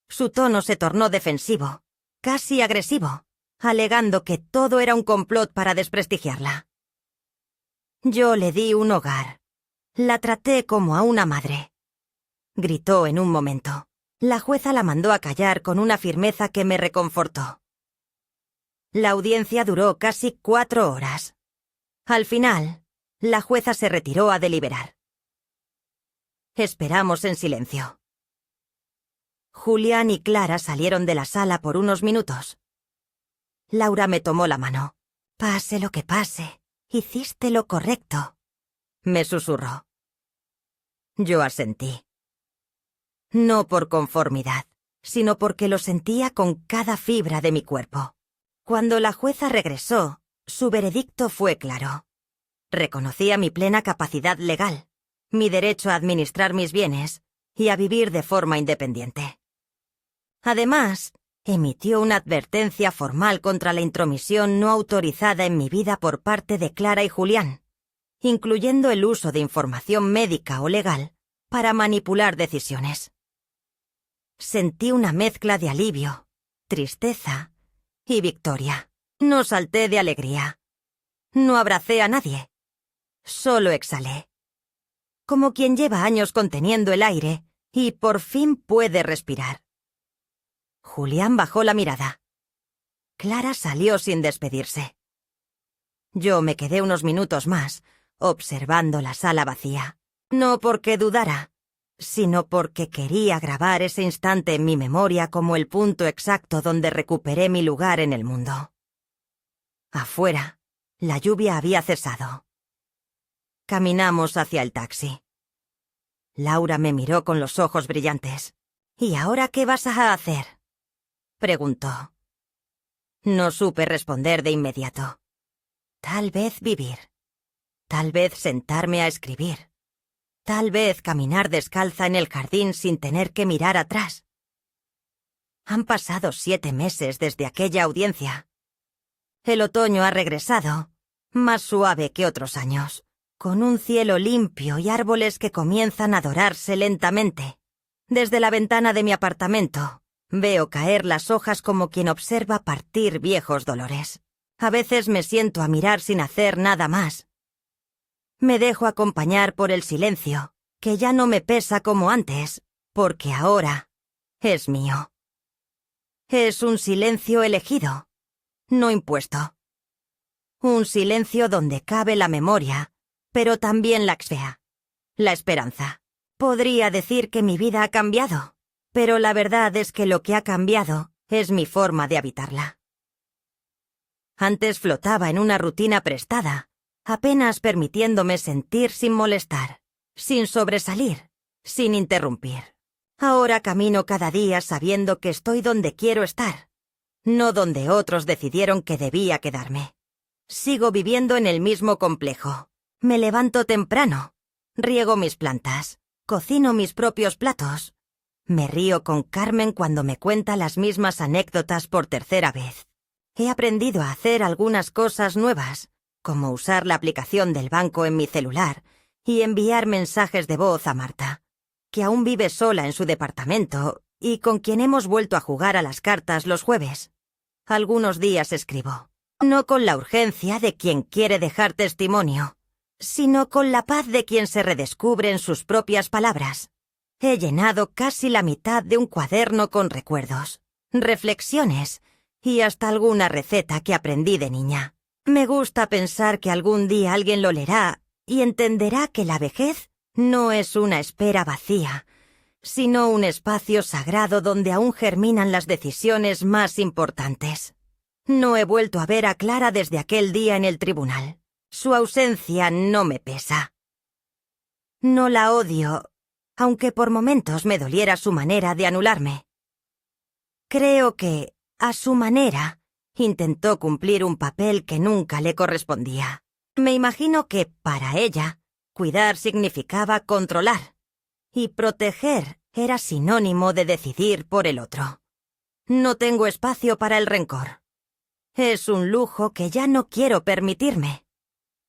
Su tono se tornó defensivo, casi agresivo, alegando que todo era un complot para desprestigiarla. Yo le di un hogar. La traté como a una madre. Gritó en un momento. La jueza la mandó a callar con una firmeza que me reconfortó. La audiencia duró casi 4 horas. Al final, la jueza se retiró a deliberar. Esperamos en silencio. Julián y Clara salieron de la sala por unos minutos. Laura me tomó la mano. «Pase lo que pase, hiciste lo correcto», me susurró. Yo asentí. No por conformidad, sino porque lo sentía con cada fibra de mi cuerpo. Cuando la jueza regresó, su veredicto fue claro. Reconocía mi plena capacidad legal, mi derecho a administrar mis bienes y a vivir de forma independiente. Además, emitió una advertencia formal contra la intromisión no autorizada en mi vida por parte de Clara y Julián, incluyendo el uso de información médica o legal para manipular decisiones. Sentí una mezcla de alivio, tristeza y victoria. No salté de alegría. No abracé a nadie. Solo exhalé. Como quien lleva años conteniendo el aire y por fin puede respirar. Julián bajó la mirada. Clara salió sin despedirse. Yo me quedé unos minutos más, observando la sala vacía. No porque dudara, sino porque quería grabar ese instante en mi memoria como el punto exacto donde recuperé mi lugar en el mundo. Afuera, la lluvia había cesado. Caminamos hacia el taxi. Laura me miró con los ojos brillantes. «¿Y ahora qué vas a hacer?», preguntó. No supe responder de inmediato. Tal vez vivir. Tal vez sentarme a escribir. Tal vez caminar descalza en el jardín sin tener que mirar atrás. Han pasado 7 meses desde aquella audiencia. El otoño ha regresado, más suave que otros años, con un cielo limpio y árboles que comienzan a dorarse lentamente. Desde la ventana de mi apartamento, veo caer las hojas como quien observa partir viejos dolores. A veces me siento a mirar sin hacer nada más. Me dejo acompañar por el silencio, que ya no me pesa como antes, porque ahora es mío. Es un silencio elegido, no impuesto. Un silencio donde cabe la memoria, pero también la fe, la esperanza. Podría decir que mi vida ha cambiado, pero la verdad es que lo que ha cambiado es mi forma de habitarla. Antes flotaba en una rutina prestada, apenas permitiéndome sentir sin molestar, sin sobresalir, sin interrumpir. Ahora camino cada día sabiendo que estoy donde quiero estar, no donde otros decidieron que debía quedarme. Sigo viviendo en el mismo complejo. Me levanto temprano, riego mis plantas, cocino mis propios platos. Me río con Carmen cuando me cuenta las mismas anécdotas por 3ª vez. He aprendido a hacer algunas cosas nuevas, como usar la aplicación del banco en mi celular y enviar mensajes de voz a Marta, que aún vive sola en su departamento y con quien hemos vuelto a jugar a las cartas los jueves. Algunos días escribo, no con la urgencia de quien quiere dejar testimonio, sino con la paz de quien se redescubre en sus propias palabras. He llenado casi la mitad de un cuaderno con recuerdos, reflexiones y hasta alguna receta que aprendí de niña. Me gusta pensar que algún día alguien lo leerá y entenderá que la vejez no es una espera vacía, sino un espacio sagrado donde aún germinan las decisiones más importantes. No he vuelto a ver a Clara desde aquel día en el tribunal. Su ausencia no me pesa. No la odio, aunque por momentos me doliera su manera de anularme. Creo que, a su manera, intentó cumplir un papel que nunca le correspondía. Me imagino que, para ella, cuidar significaba controlar, y proteger era sinónimo de decidir por el otro. No tengo espacio para el rencor. Es un lujo que ya no quiero permitirme.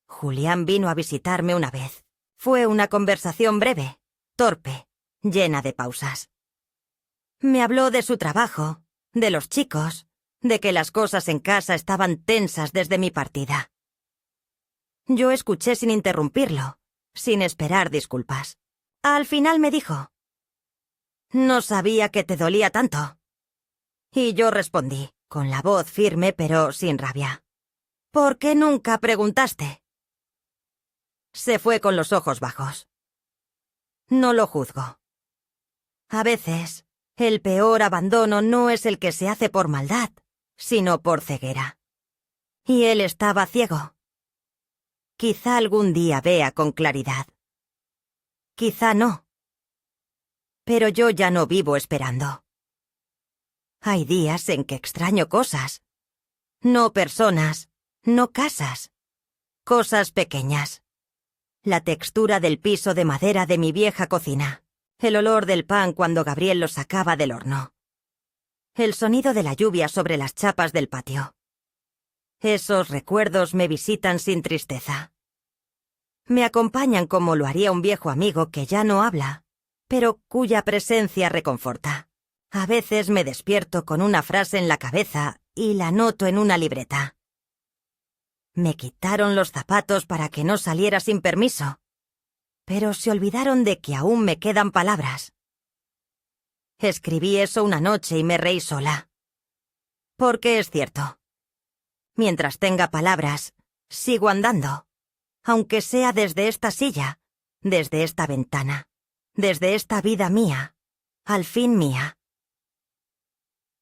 Julián vino a visitarme una vez. Fue una conversación breve, torpe, llena de pausas. Me habló de su trabajo, de los chicos, de que las cosas en casa estaban tensas desde mi partida. Yo escuché sin interrumpirlo, sin esperar disculpas. Al final me dijo: «No sabía que te dolía tanto». Y yo respondí, con la voz firme pero sin rabia: «¿Por qué nunca preguntaste?». Se fue con los ojos bajos. No lo juzgo. A veces, el peor abandono no es el que se hace por maldad, sino por ceguera. Y él estaba ciego. Quizá algún día vea con claridad. Quizá no. Pero yo ya no vivo esperando. Hay días en que extraño cosas. No personas, no casas. Cosas pequeñas. La textura del piso de madera de mi vieja cocina. El olor del pan cuando Gabriel lo sacaba del horno. El sonido de la lluvia sobre las chapas del patio. Esos recuerdos me visitan sin tristeza. Me acompañan como lo haría un viejo amigo que ya no habla, pero cuya presencia reconforta. A veces me despierto con una frase en la cabeza y la anoto en una libreta. Me quitaron los zapatos para que no saliera sin permiso, pero se olvidaron de que aún me quedan palabras. Escribí eso una noche y me reí sola. Porque es cierto. Mientras tenga palabras, sigo andando, aunque sea desde esta silla, desde esta ventana, desde esta vida mía, al fin mía.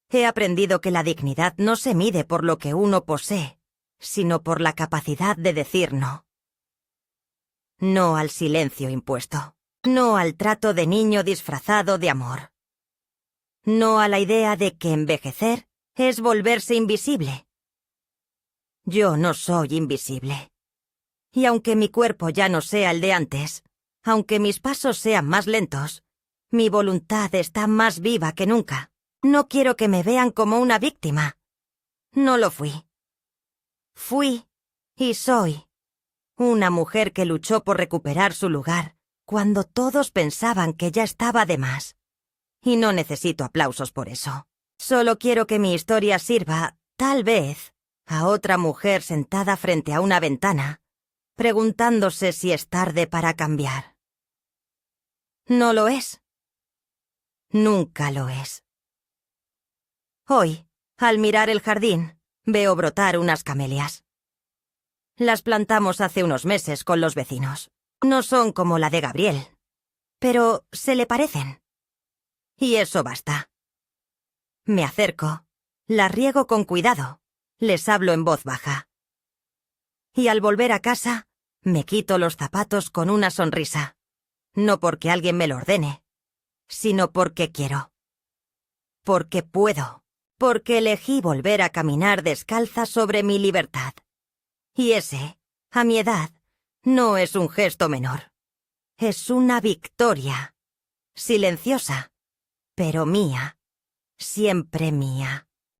He aprendido que la dignidad no se mide por lo que uno posee, sino por la capacidad de decir no. No al silencio impuesto, no al trato de niño disfrazado de amor. No a la idea de que envejecer es volverse invisible. Yo no soy invisible. Y aunque mi cuerpo ya no sea el de antes, aunque mis pasos sean más lentos, mi voluntad está más viva que nunca. No quiero que me vean como una víctima. No lo fui. Fui, y soy, una mujer que luchó por recuperar su lugar cuando todos pensaban que ya estaba de más. Y no necesito aplausos por eso. Solo quiero que mi historia sirva, tal vez, a otra mujer sentada frente a una ventana, preguntándose si es tarde para cambiar. No lo es. Nunca lo es. Hoy, al mirar el jardín, veo brotar unas camelias. Las plantamos hace unos meses con los vecinos. No son como la de Gabriel, pero se le parecen. Y eso basta. Me acerco, las riego con cuidado, les hablo en voz baja. Y al volver a casa, me quito los zapatos con una sonrisa. No porque alguien me lo ordene, sino porque quiero. Porque puedo. Porque elegí volver a caminar descalza sobre mi libertad. Y ese, a mi edad, no es un gesto menor. Es una victoria. Silenciosa, pero mía. Siempre mía.